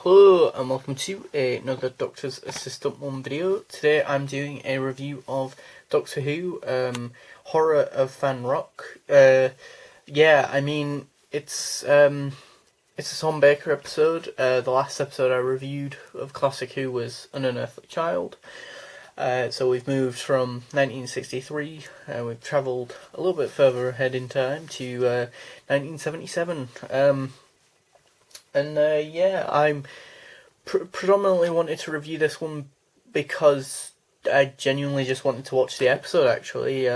Hello and welcome to another Doctor's Assistant 1 video. Today I'm doing a review of Doctor Who, Horror of Fan Rock. It's a Tom Baker episode. The last episode I reviewed of Classic Who was An Unearthly Child. So we've moved from 1963, we've travelled a little bit further ahead in time to 1977. I'm predominantly wanted to review this one because I genuinely just wanted to watch the episode, actually,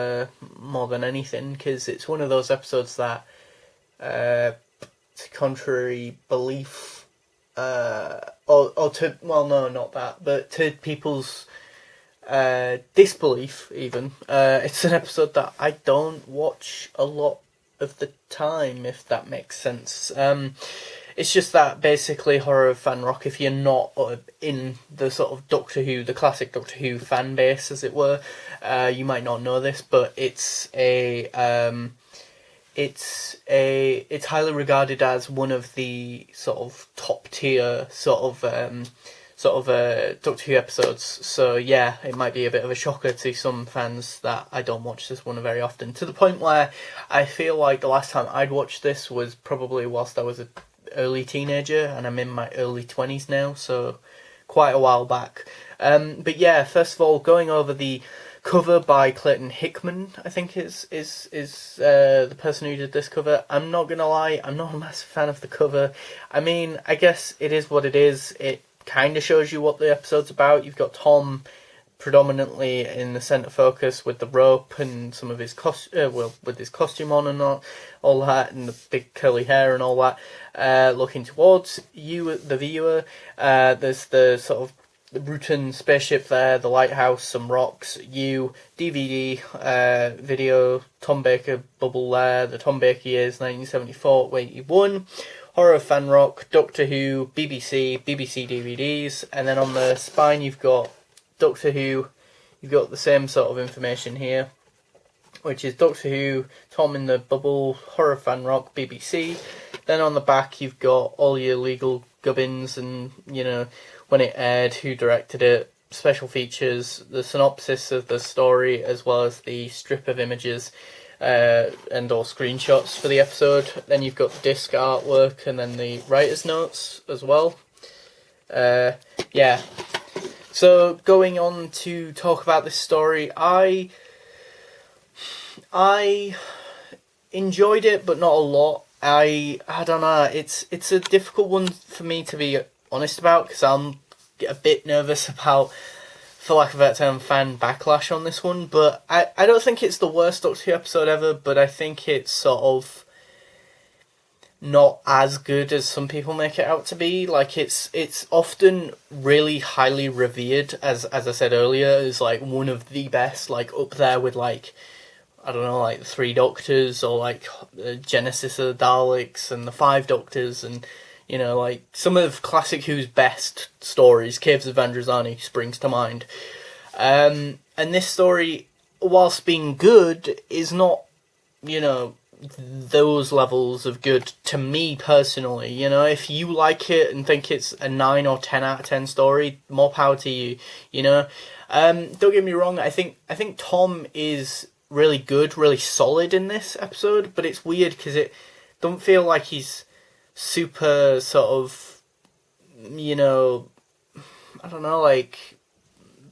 more than anything, because it's one of those episodes that, to contrary belief, to people's disbelief, even, it's an episode that I don't watch a lot of the time, if that makes sense. It's just that basically Horror of Fan Rock, if you're not in the sort of Doctor Who, the classic Doctor Who fan base, as it were, you might not know this, but it's highly regarded as one of the sort of top tier Doctor Who episodes. So yeah, it might be a bit of a shocker to some fans that I don't watch this one very often, to the point where I feel like the last time I'd watched this was probably whilst I was an early teenager, and I'm in my early 20s now, so quite a while back. But yeah, first of all, going over the cover by Clayton Hickman, I think is the person who did this cover. I'm not gonna lie, I'm not a massive fan of the cover. I mean, I guess it is what it is. It kind of shows you what the episode's about. You've got Tom predominantly in the centre focus with the rope and some of his with his costume on and all that, and the big curly hair and all that, looking towards you, the viewer. There's the sort of the Bruton spaceship there, the lighthouse, some rocks, DVD, video, Tom Baker bubble there, the Tom Baker years, 1974-81, Horror of Fan Rock, Doctor Who, BBC DVDs, and then on the spine you've got Doctor Who. You've got the same sort of information here, which is Doctor Who, Tom in the Bubble, Horror of Fan Rock, BBC. Then on the back you've got all your legal gubbins and, you know, when it aired, who directed it, special features, the synopsis of the story, as well as the strip of images and or screenshots for the episode. Then you've got the disc artwork and then the writer's notes as well. So going on to talk about this story, I enjoyed it, but not a lot. I don't know. It's a difficult one for me to be honest about, because I'm a bit nervous about, for lack of a better term, fan backlash on this one. But I don't think it's the worst Doctor Who episode ever, but I think it's sort of not as good as some people make it out to be. Like, it's often really highly revered, as I said earlier, as like one of the best, like up there with, like, I don't know, like the Three Doctors, or like Genesis of the Daleks and the Five Doctors, and, you know, like some of Classic Who's best stories. Caves of Androzani springs to mind. And this story, whilst being good, is not, you know, those levels of good to me personally. You know, if you like it and think it's a 9 or 10 out of 10 story, more power to you, you know. Don't get me wrong, I think Tom is really good, really solid in this episode, but it's weird because it don't feel like he's super sort of, you know, I don't know, like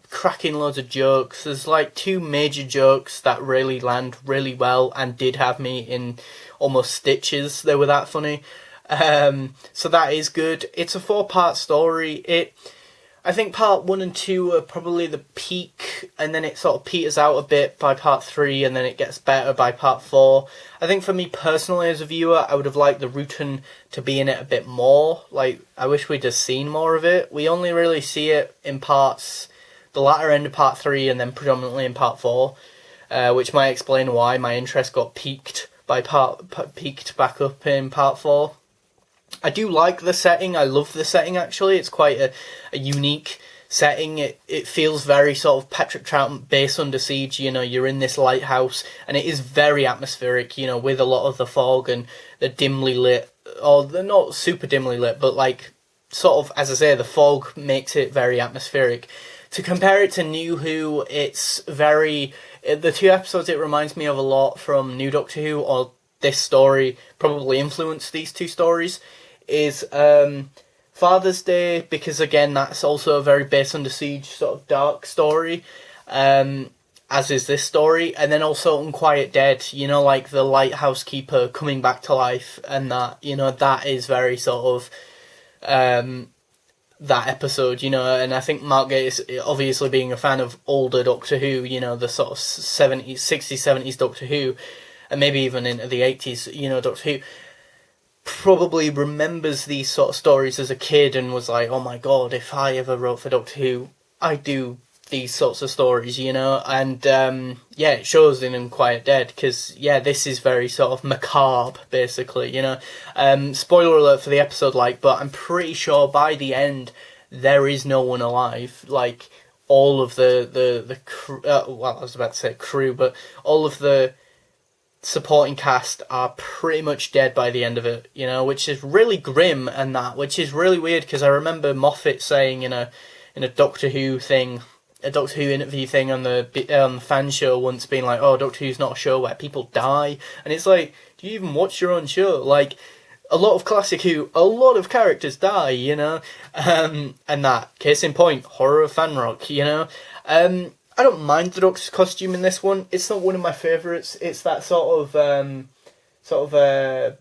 cracking loads of jokes. There's like two major jokes that really land really well and did have me in almost stitches. They were that funny. So that is good. It's a 4-part story. I think part 1 and 2 are probably the peak, and then it sort of peters out a bit by part 3, and then it gets better by part 4. I think for me personally as a viewer, I would have liked the Rutan to be in it a bit more. Like, I wish we'd just seen more of it. We only really see it in parts, the latter end of part 3, and then predominantly in part 4, which might explain why my interest got peaked back up in part 4. I do like the setting. I love the setting, actually. It's quite a unique setting. It feels very sort of Patrick Troughton Base Under Siege. You know, you're in this lighthouse, and it is very atmospheric, you know, with a lot of the fog and the dimly lit, or they're not super dimly lit, but like sort of, as I say, the fog makes it very atmospheric. To compare it to New Who, it's very... The two episodes it reminds me of a lot from New Doctor Who, or this story probably influenced these two stories, is Father's Day, because again, that's also a very Base Under Siege sort of dark story, as is this story, and then also Unquiet Dead, you know, like the lighthouse keeper coming back to life, and that, you know, that is very sort of that episode, you know, and I think Mark Gatiss, obviously being a fan of older Doctor Who, you know, the sort of 70s, 60s, 70s Doctor Who, and maybe even into the 80s, you know, Doctor Who, probably remembers these sort of stories as a kid and was like, oh my god, if I ever wrote for Doctor Who, I'd do these sorts of stories, you know, and yeah, it shows in Unquiet Dead, because yeah, this is very sort of macabre, basically, you know. Spoiler alert for the episode, like, but I'm pretty sure by the end there is no one alive. Like, all of the crew, well, I was about to say crew, but all of the supporting cast are pretty much dead by the end of it, you know, which is really grim, and that, which is really weird, because I remember Moffat saying in a Doctor Who thing, a Doctor Who interview thing on the fan show once, being like, oh, Doctor Who's not a show where people die, and it's like, do you even watch your own show? Like, a lot of classic Who, a lot of characters die, you know, and that, case in point, Horror of Fanrock, you know. I don't mind the Doctor's costume in this one. It's not one of my favourites. It's that sort of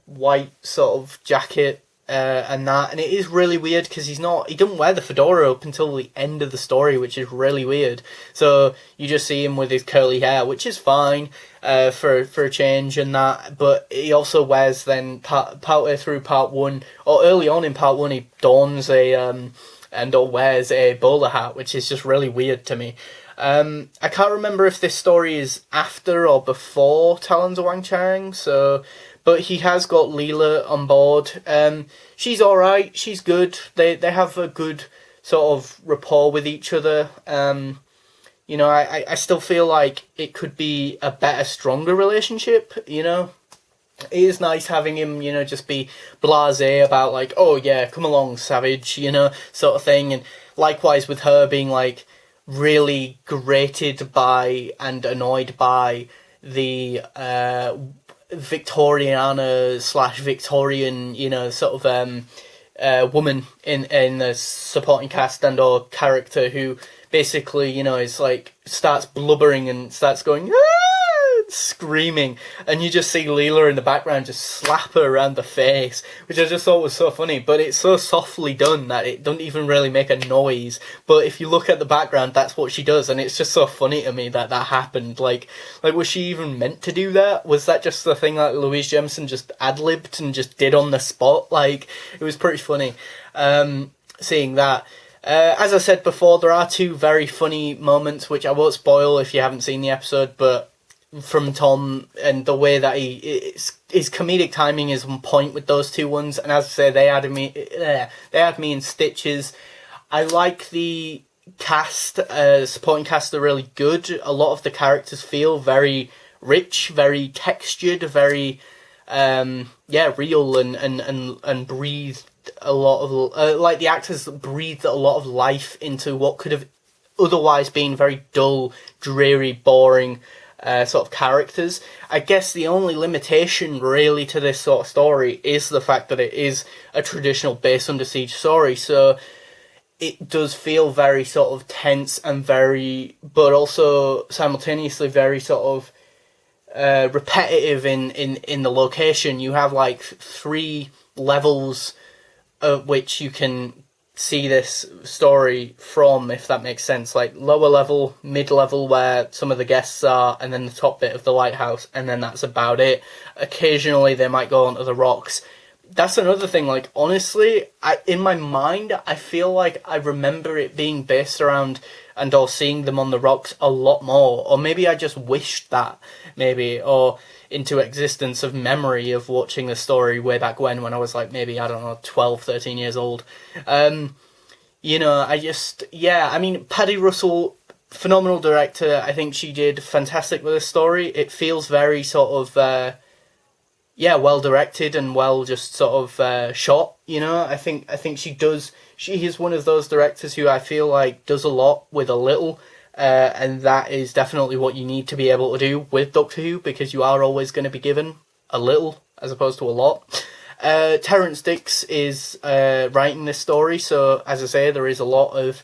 white sort of jacket, and that, and it is really weird because he doesn't wear the fedora up until the end of the story, which is really weird. So you just see him with his curly hair, which is fine for a change and that. But he also wears then partway through part one, or early on in part one, he dons or wears a bowler hat, which is just really weird to me. I can't remember if this story is after or before Talons of Wang Chang, but he has got Leela on board. She's alright, she's good, they have a good sort of rapport with each other. You know, I still feel like it could be a better, stronger relationship, you know. It is nice having him, you know, just be blasé about, like, oh yeah, come along, savage, you know, sort of thing. And likewise with her being, like, really grated by and annoyed by the Victoriana / Victorian, you know, sort of woman in the supporting cast and or character who basically, you know, is like, starts blubbering and starts going, screaming, and you just see Leela in the background just slap her around the face, which I just thought was so funny. But it's so softly done that it doesn't even really make a noise, but if you look at the background, that's what she does, and it's just so funny to me that happened. Like was she even meant to do that? Was that just the thing that Louise Jemison just ad-libbed and just did on the spot? Like, it was pretty funny seeing that. As I said before, there are two very funny moments, which I won't spoil if you haven't seen the episode, but from Tom, and the way that his comedic timing is on point with those two ones, and as I say, they had me in stitches. I like the cast, supporting cast are really good. A lot of the characters feel very rich, very textured, very real and breathed a lot of like the actors breathed a lot of life into what could have otherwise been very dull, dreary, boring sort of characters. I guess the only limitation really to this sort of story is the fact that it is a traditional Base Under Siege story, so it does feel very sort of tense and very, but also simultaneously very sort of repetitive in the location. You have like 3 levels of which you can see this story from, if that makes sense. Like lower level, mid level where some of the guests are, and then the top bit of the lighthouse, and then that's about it. Occasionally they might go onto the rocks. That's another thing, like, honestly, in my mind, I feel like I remember it being based around and or seeing them on the rocks a lot more, or maybe I just wished that, maybe, or into existence of memory of watching the story way back when I was like, maybe, I don't know, 12, 13 years old. You know, I mean, Paddy Russell, phenomenal director. I think she did fantastic with the story. It feels very sort of yeah, well directed and well just sort of shot. I think she does. She is one of those directors who I feel like does a lot with a little. And that is definitely what you need to be able to do with Doctor Who, because you are always going to be given a little as opposed to a lot. Terrance Dicks is writing this story, so as I say, there is a lot of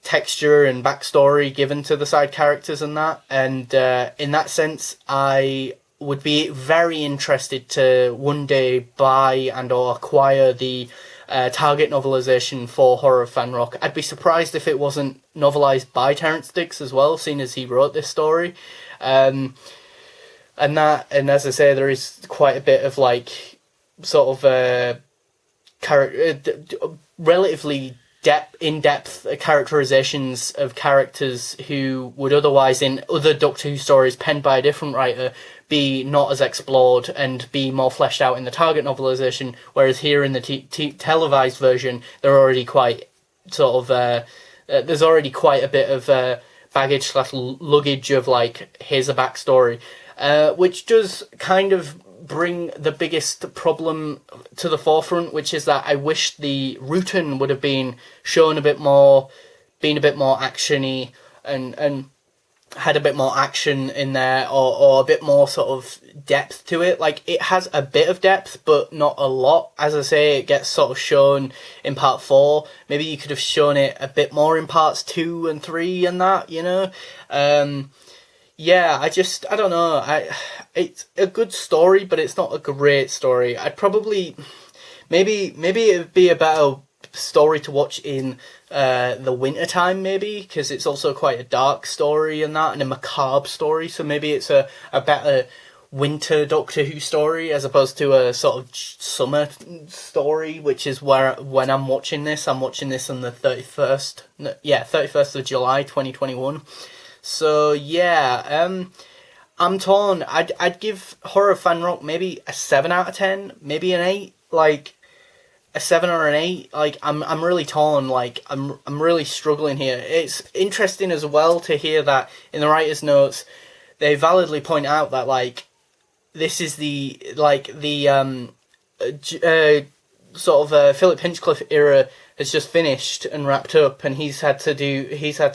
texture and backstory given to the side characters and that. And in that sense, I would be very interested to one day buy and or acquire the Target novelisation for Horror of Fang Rock. I'd be surprised if it wasn't novelised by Terrance Dicks as well, seeing as he wrote this story. And as I say, there is quite a bit of like sort of relatively in-depth characterizations of characters who would otherwise in other Doctor Who stories penned by a different writer be not as explored and be more fleshed out in the Target novelisation, whereas here in the televised version they're already quite sort of there's already quite a bit of baggage / luggage of like, here's a backstory, which does kind of bring the biggest problem to the forefront, which is that I wish the Rutan would have been shown a bit more, been a bit more actiony and had a bit more action in there, or a bit more sort of depth to it. Like, it has a bit of depth, but not a lot. As I say, it gets sort of shown in part 4. Maybe you could have shown it a bit more in parts 2 and 3 and that, Yeah, I don't know. It's a good story, but it's not a great story. I'd probably, maybe it would be a better story to watch in the winter time, maybe, because it's also quite a dark story and that, and a macabre story. So maybe it's a better winter Doctor Who story as opposed to a sort of summer story, which is where when I'm watching this on the 31st of July 2021. So yeah, I'm torn. I'd give Horror of Fang Rock maybe a 7 out of 10, maybe an 8, like a 7 or an 8. Like, I'm really torn. Like, I'm really struggling here. It's interesting as well to hear that in the writer's notes they validly point out that like this is the sort of Philip Hinchcliffe era has just finished and wrapped up, and he's had to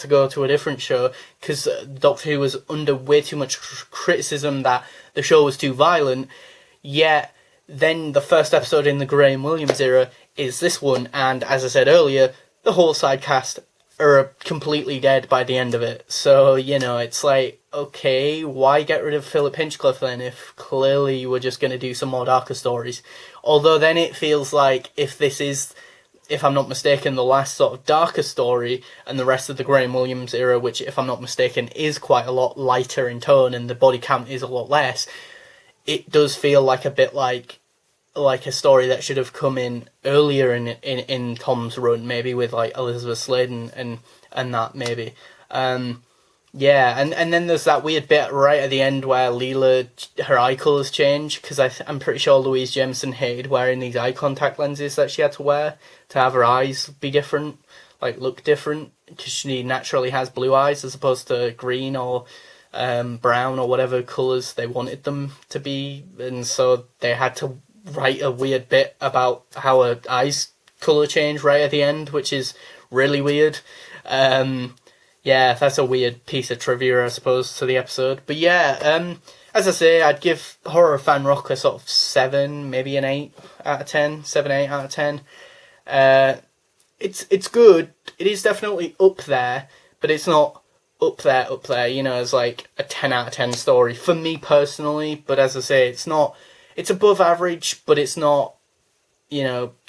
go to a different show because Doctor Who was under way too much criticism that the show was too violent. Yet then the first episode in the Graham Williams era is this one, and as I said earlier, the whole side cast are completely dead by the end of it. So, it's like, okay, why get rid of Philip Hinchcliffe then if clearly you were just going to do some more darker stories? Although then it feels like if this is, if I'm not mistaken, the last sort of darker story, and the rest of the Graham Williams era, which if I'm not mistaken is quite a lot lighter in tone and the body count is a lot less, it does feel like a bit like a story that should have come in earlier in Tom's run, maybe with like Elizabeth Sladen and that maybe. Yeah, and then there's that weird bit right at the end where Leela, her eye colours change, because I'm pretty sure Louise Jameson hated wearing these eye contact lenses that she had to wear to have her eyes be different, like look different, because she naturally has blue eyes as opposed to green or brown or whatever colours they wanted them to be, and so they had to write a weird bit about how her eyes colour change right at the end, which is really weird. Yeah, that's a weird piece of trivia, I suppose, to the episode. But yeah, as I say, I'd give Horror of Fang Rock a sort of 7, maybe an 8 out of 10, 7, 8 out of 10. It's good. It is definitely up there, but it's not up there, as like a 10 out of 10 story for me personally. But as I say, it's above average, but it's not,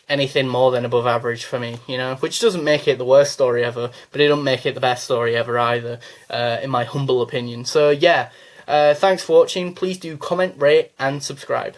anything more than above average for me, which doesn't make it the worst story ever, but it doesn't make it the best story ever either, in my humble opinion. So yeah, thanks for watching. Please do comment, rate, and subscribe.